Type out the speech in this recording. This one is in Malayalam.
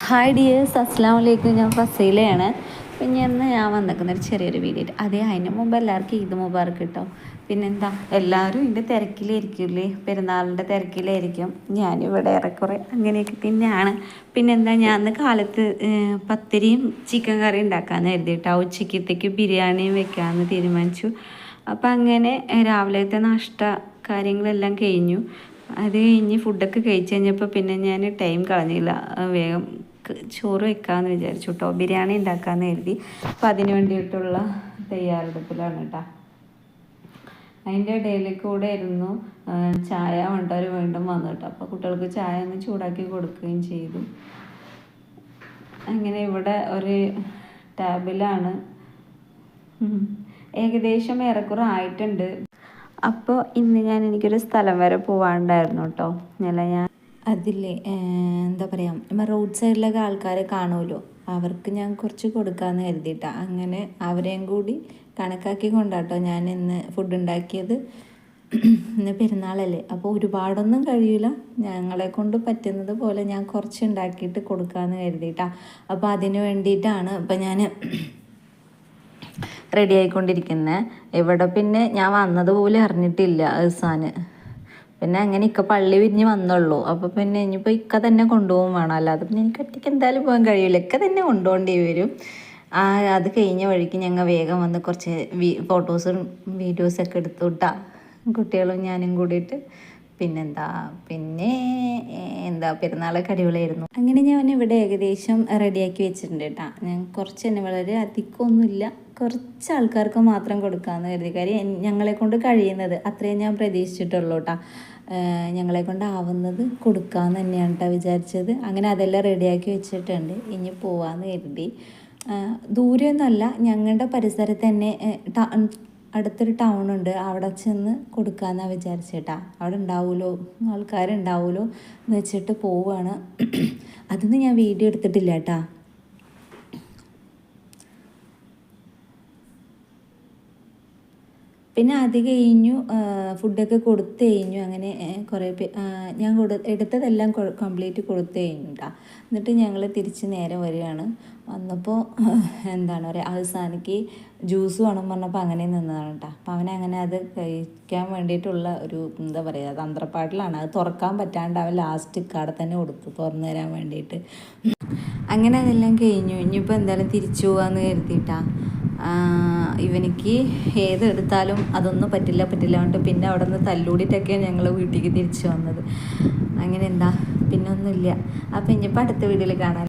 ഹായ് ഡിയേഴ്സ്, അസ്സാം വലൈക്കും. ഞാൻ ഫസീലയാണ്. പിന്നെ ഇന്ന് ഞാൻ വന്നിരിക്കുന്ന ഒരു ചെറിയൊരു വീഡിയോ. അതേ, അതിന് മുമ്പ് എല്ലാവർക്കും ഈദ് മുബാറക്ക് കേട്ടോ. പിന്നെന്താ, എല്ലാവരും ഇതിൻ്റെ തിരക്കിലായിരിക്കില്ലേ, പെരുന്നാളിൻ്റെ തിരക്കിലായിരിക്കും. ഞാനിവിടെ ഏറെക്കുറെ അങ്ങനെയൊക്കെ തന്നെയാണ്. പിന്നെന്താ, ഞാൻ അന്ന് കാലത്ത് പത്തിരിയും ചിക്കൻ കറി ഉണ്ടാക്കാമെന്ന് കരുതിയിട്ടോ. ഉച്ചക്കത്തേക്ക് ബിരിയാണിയും വെക്കാമെന്ന് തീരുമാനിച്ചു. അപ്പം അങ്ങനെ രാവിലത്തെ നാഷ്ട കാര്യങ്ങളെല്ലാം കഴിഞ്ഞു. അത് കഴിഞ്ഞ് ഫുഡൊക്കെ കഴിച്ച് കഴിഞ്ഞപ്പോൾ പിന്നെ ഞാൻ ടൈം കളഞ്ഞില്ല. വേഗം ചോറ് വെക്കാമെന്ന് വിചാരിച്ചു കേട്ടോ. ബിരിയാണി ഉണ്ടാക്കാമെന്ന് കരുതി. അപ്പം അതിന് വേണ്ടിയിട്ടുള്ള തയ്യാറെടുപ്പിലാണ് കേട്ടോ. അതിൻ്റെ ഇടയിൽ കൂടെ ഇരുന്നു ചായ കൊണ്ടവർ വീണ്ടും വന്നു കേട്ടോ. അപ്പോൾ കുട്ടികൾക്ക് ചായ ഒന്ന് ചൂടാക്കി കൊടുക്കുകയും ചെയ്തു. അങ്ങനെ ഇവിടെ ഒരു ടാബിലാണ് ഏകദേശം ഏറെക്കുറെ ആയിട്ടുണ്ട്. അപ്പോൾ ഇന്ന് എനിക്കൊരു സ്ഥലം വരെ പോകാനുണ്ടായിരുന്നു കേട്ടോ. ഞാൻ അതില്ലേ എന്താ പറയുക, നമ്മൾ റോഡ് സൈഡിലൊക്കെ ആൾക്കാരെ കാണുമല്ലോ, അവർക്ക് ഞാൻ കുറച്ച് കൊടുക്കാമെന്ന് കരുതിയിട്ടാണ്. അങ്ങനെ അവരെയും കൂടി കണക്കാക്കി കൊണ്ടാട്ടോ ഞാൻ ഇന്ന് ഫുഡ് ഉണ്ടാക്കിയത്. ഇന്ന് പെരുന്നാളല്ലേ, അപ്പോൾ ഒരുപാടൊന്നും കഴിയില്ല. ഞങ്ങളെ കൊണ്ട് പറ്റുന്നത് പോലെ ഞാൻ കുറച്ച് ഉണ്ടാക്കിയിട്ട് കൊടുക്കാമെന്ന് കരുതിയിട്ടാണ്. അപ്പോൾ അതിന് വേണ്ടിയിട്ടാണ് ഇപ്പം ഞാൻ റെഡി ആയിക്കൊണ്ടിരിക്കുന്നത്. ഇവിടെ പിന്നെ ഞാൻ വന്നതുപോലെ അറിഞ്ഞിട്ടില്ല അവസാന്. പിന്നെ അങ്ങനെ ഇക്ക പള്ളി വിരിഞ്ഞ് വന്നുള്ളൂ. അപ്പോൾ പിന്നെ ഇനിയിപ്പോൾ ഇക്ക തന്നെ കൊണ്ടുപോകും വേണം, അല്ലാതെ പിന്നെ എനിക്ക് ഒറ്റയ്ക്ക് എന്തായാലും പോകാൻ കഴിയില്ല. ഇക്ക തന്നെ കൊണ്ടുപോകേണ്ടി വരും. അത് കഴിഞ്ഞ വഴിക്ക് ഞങ്ങൾ വേഗം വന്ന് കുറച്ച് ഫോട്ടോസും വീഡിയോസൊക്കെ എടുത്തു വിട്ടാ, കുട്ടികളും ഞാനും കൂടിയിട്ട്. പിന്നെ പെരുന്നാളൊക്കെ അടിപൊളിയായിരുന്നു. അങ്ങനെ ഞാൻ ഇവിടെ ഏകദേശം റെഡിയാക്കി വെച്ചിട്ടുണ്ട് കേട്ടോ. ഞാൻ കുറച്ച് തന്നെ, വളരെ അധികമൊന്നുമില്ല, കുറച്ച് ആൾക്കാർക്ക് മാത്രം കൊടുക്കാമെന്ന് കരുതി. കാര്യം ഞങ്ങളെ കൊണ്ട് കഴിയുന്നത് അത്രയും ഞാൻ പ്രതീക്ഷിച്ചിട്ടുള്ളൂ കേട്ടോ. ഞങ്ങളെ കൊണ്ടാവുന്നത് കൊടുക്കാമെന്ന് തന്നെയാണ് കേട്ടോ വിചാരിച്ചത്. അങ്ങനെ അതെല്ലാം റെഡിയാക്കി വെച്ചിട്ടുണ്ട്. ഇനി പോവാമെന്ന് കരുതി. ദൂരെയൊന്നുമല്ല, ഞങ്ങളുടെ പരിസരത്ത് തന്നെ അടുത്തൊരു ടൗണുണ്ട്, അവിടെ ചെന്ന് കൊടുക്കാമെന്നാണ് വിചാരിച്ചേട്ടാ. അവിടെ ഉണ്ടാവുമല്ലോ, ആൾക്കാരുണ്ടാവുമല്ലോ എന്ന് വെച്ചിട്ട് പോവുകയാണ്. അതൊന്നും ഞാൻ വീഡിയോ എടുത്തിട്ടില്ല കേട്ടാ. പിന്നെ അത് കഴിഞ്ഞു, ഫുഡൊക്കെ കൊടുത്തു കഴിഞ്ഞു. അങ്ങനെ കുറേ ഞാൻ എടുത്തതെല്ലാം കംപ്ലീറ്റ് കൊടുത്തു കഴിഞ്ഞു കേട്ടോ. എന്നിട്ട് ഞങ്ങൾ തിരിച്ച് നേരെ വരികയാണ്. വന്നപ്പോൾ എന്താണ് പറയുക, അവസാനിക്ക് ജ്യൂസ് വേണം പറഞ്ഞപ്പോൾ അങ്ങനെ നിന്നതാണ് കേട്ടോ. അപ്പോൾ അവനങ്ങനെ അത് കഴിക്കാൻ വേണ്ടിയിട്ടുള്ള ഒരു എന്താ പറയുക തന്ത്രപ്പാട്ടിലാണ്. അത് തുറക്കാൻ പറ്റാണ്ട് അവൻ ലാസ്റ്റ് ഇക്കാടെ തന്നെ കൊടുത്തു തുറന്നു തരാൻ വേണ്ടിയിട്ട്. അങ്ങനെ അതെല്ലാം കഴിഞ്ഞു. ഇനിയിപ്പോൾ എന്തായാലും തിരിച്ചു പോകാമെന്ന് കരുതിയിട്ടാണ്. ഇവനിക്ക് ഏതെടുത്താലും അതൊന്നും പറ്റില്ല പറഞ്ഞിട്ട് പിന്നെ അവിടെ നിന്ന് തല്ലൂടിയിട്ടൊക്കെയാണ് ഞങ്ങൾ വീട്ടിലേക്ക് തിരിച്ചു വന്നത്. അങ്ങനെ പിന്നെ ഒന്നുമില്ല. അപ്പോൾ ഇനിയിപ്പോൾ അടുത്ത വീഡിയോയിൽ കാണാം.